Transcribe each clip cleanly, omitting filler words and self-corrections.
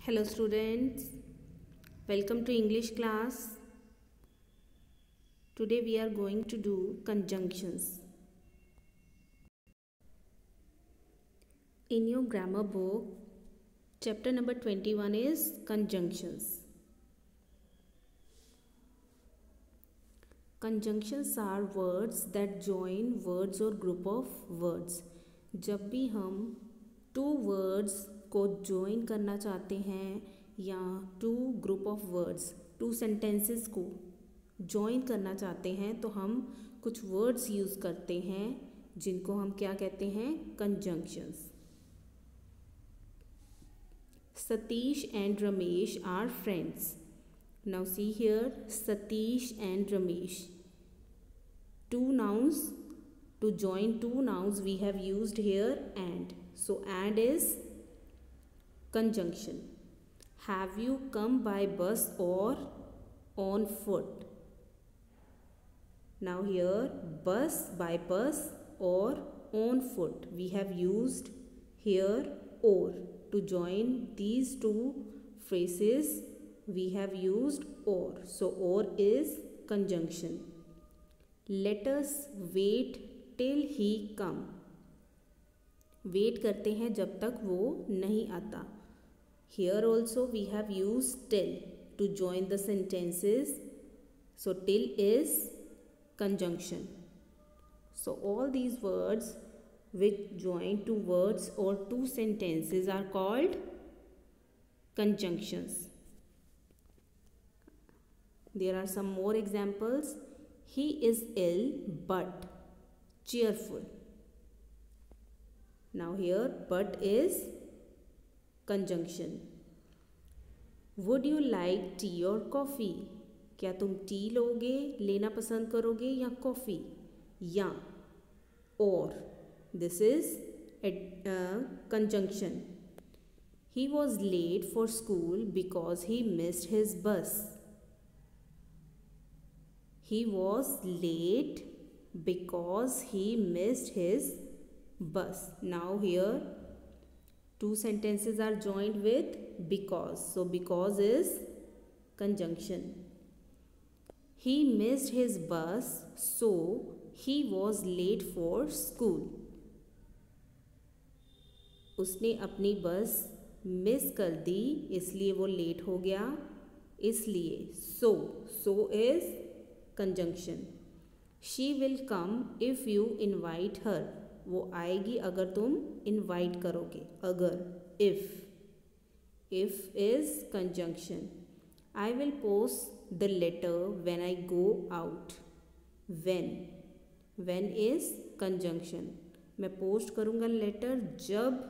Hello students, welcome to English class. Today we are going to do conjunctions. In your grammar book, chapter number 21 is conjunctions. Conjunctions are words that join words or group of words. जब भी हम two words को join करना चाहते हैं या two group of words two sentences को join करना चाहते हैं तो हम कुछ वर्ड्स यूज़ करते हैं जिनको हम क्या कहते हैं, conjunctions. Satish and Ramesh are friends. Now see here, Satish and Ramesh. Two nouns. To join two nouns we have used here and. So and is conjunction. Have you come by bus or on foot? Now here bus, by bus or on foot. We have used here or. To join these two phrases we have used or. So or is conjunction. Let us wait till he come. Wait करते हैं जब तक वो नहीं आता. Here also we have used till to join the sentences. So till is conjunction. So all these words which join two words or two sentences are called conjunctions. There are some more examples. He is ill but cheerful. Now here but is conjunction. Would you like tea or coffee? क्या तुम T लोगे, लेना पसंद करोगे या coffee? या और. This is a conjunction. He was late for school because he missed his bus. He was late because he missed his bus. Now here two sentences are joined with because. So because is conjunction. He missed his bus, so he was late for school. उसने अपनी बस miss कर दी इसलिए वो late हो गया. इसलिए so is conjunction. She will come if you invite her. वो आएगी अगर तुम invite करोगे. अगर if is conjunction. I will post the letter when I go out. when is conjunction. मैं पोस्ट करूँगा लेटर जब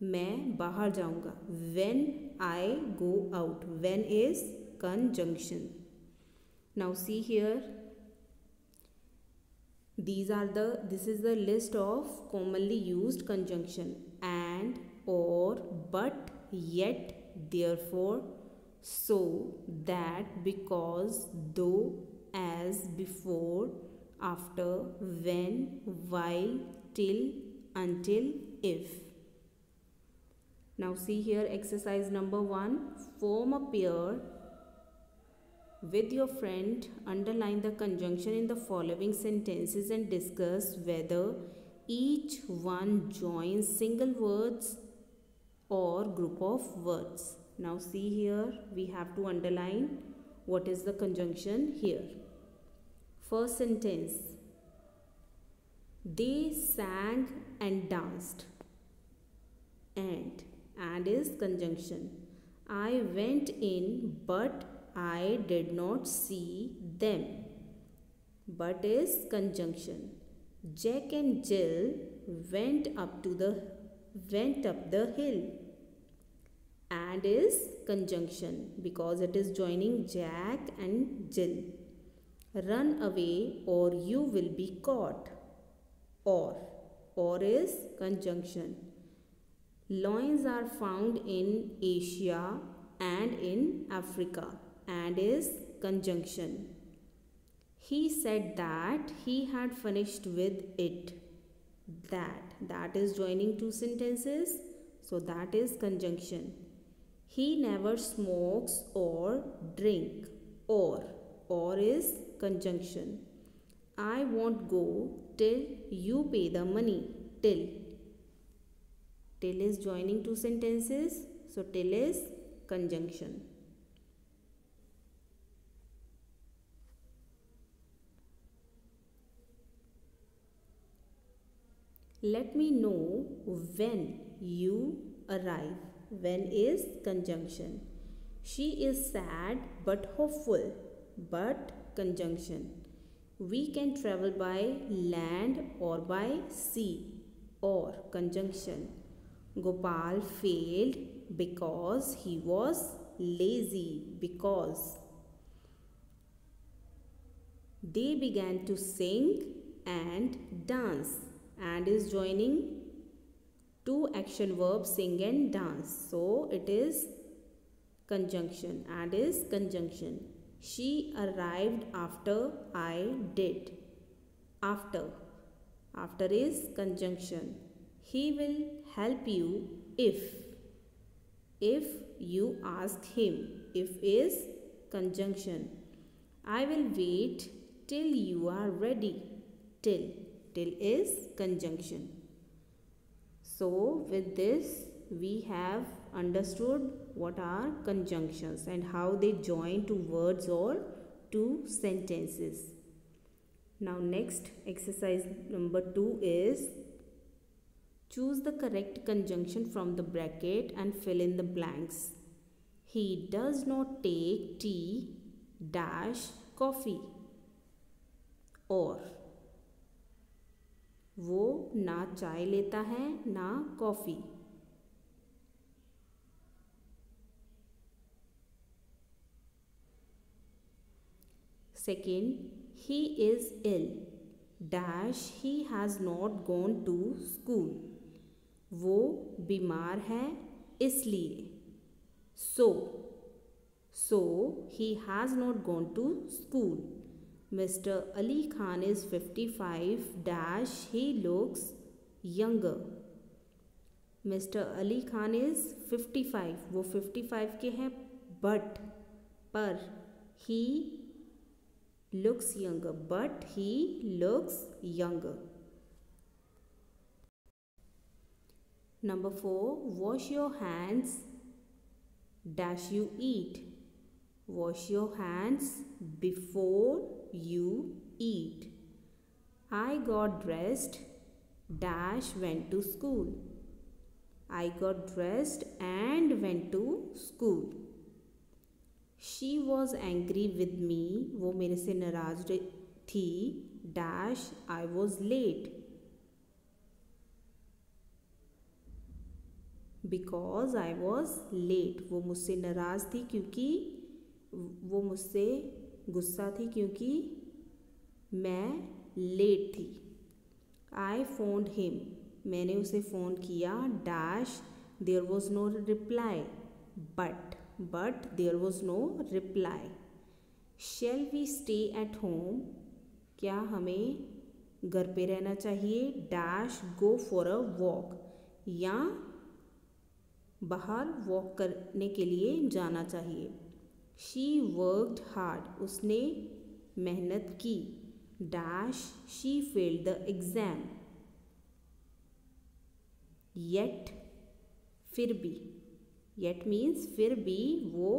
मैं बाहर जाऊँगा. When I go out. When is conjunction. Now see here. This is the list of commonly used conjunction. And, or, but, yet, therefore, so, that, because, though, as, before, after, when, while, till, until, if. Now see here exercise number 1. Form a pair with your friend. Underline the conjunction in the following sentences and discuss whether each one joins single words or group of words. Now see here we have to underline what is the conjunction here. First sentence. They sang and danced. And is conjunction. I went in but I did not see them. But is conjunction. Jack and Jill went up the hill. And is conjunction because it is joining Jack and Jill. Run away or you will be caught. Or is conjunction. Lions are found in Asia and in Africa. And is conjunction. He said that he had finished with it. That is joining two sentences. So that is conjunction. He never smokes or drink. Or is conjunction. I won't go till you pay the money. Till. Till is joining two sentences. So till is conjunction. Let me know when you arrive. When is conjunction. She is sad but hopeful. But conjunction. We can travel by land or by sea. Or conjunction. Gopal failed because he was lazy. Because. They began to sing and dance. And is joining two action verbs, sing and dance. So it is conjunction. And is conjunction. She arrived after I did. After. After is conjunction. He will help you if you ask him. If is conjunction. I will wait till you are ready. Till. Till is conjunction. So with this we have understood what are conjunctions and how they join to words or to sentences. Now next exercise number 2 is choose the correct conjunction from the bracket and fill in the blanks. He does not take tea dash coffee. और वो ना चाय लेता है ना coffee. Second, he is ill dash he has not gone to school. वो बीमार है इसलिए. So he has not gone to school. Mr. Ali Khan is 55 dash he looks younger. Mr. Ali Khan is 55. वो 55 के हैं पर he looks younger. But he looks younger. Number 4. Wash your hands dash you eat. Wash your hands before you eat. I got dressed dash went to school. I got dressed and went to school. She was angry with me. वो मेरे से नाराज थी dash I was late. Because I was late. वो मुझसे नाराज़ थी क्योंकि वो मुझसे गुस्सा थी क्योंकि मैं लेट थी. I phoned him. मैंने उसे फ़ोन किया dash there was no reply. But there was no reply. Shall we stay at home? क्या हमें घर पे रहना चाहिए dash go for a walk. या बाहर वॉक करने के लिए जाना चाहिए. She worked hard. उसने मेहनत की dash she failed the exam. Yet फिर भी. Yet means फिर भी वो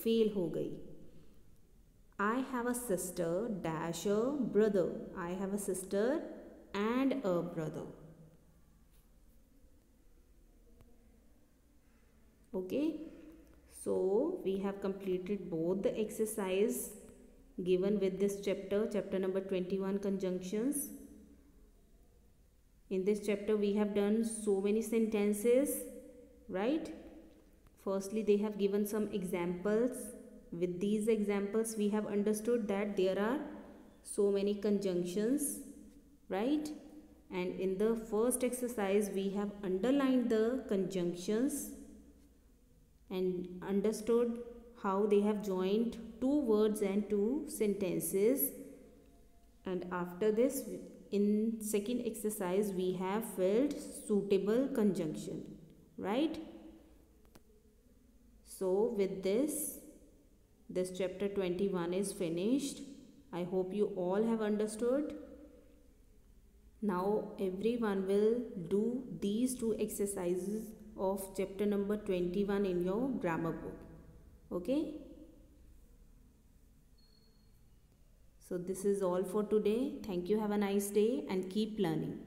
फेल हो गई. I have a sister dash a brother. I have a sister and a brother. Okay. So we have completed both the exercise given with this chapter number 21 conjunctions. In this chapter we have done so many sentences, right? Firstly they have given some examples. With these examples we have understood that there are so many conjunctions, right? And in the first exercise we have underlined the conjunctions and understood how they have joined two words and two sentences. And after this, in second exercise we have filled suitable conjunction, right? So with this chapter 21 is finished. I hope you all have understood. Now everyone will do these two exercises of chapter number 21 in your grammar book. Okay? So this is all for today. Thank you. Have a nice day and keep learning.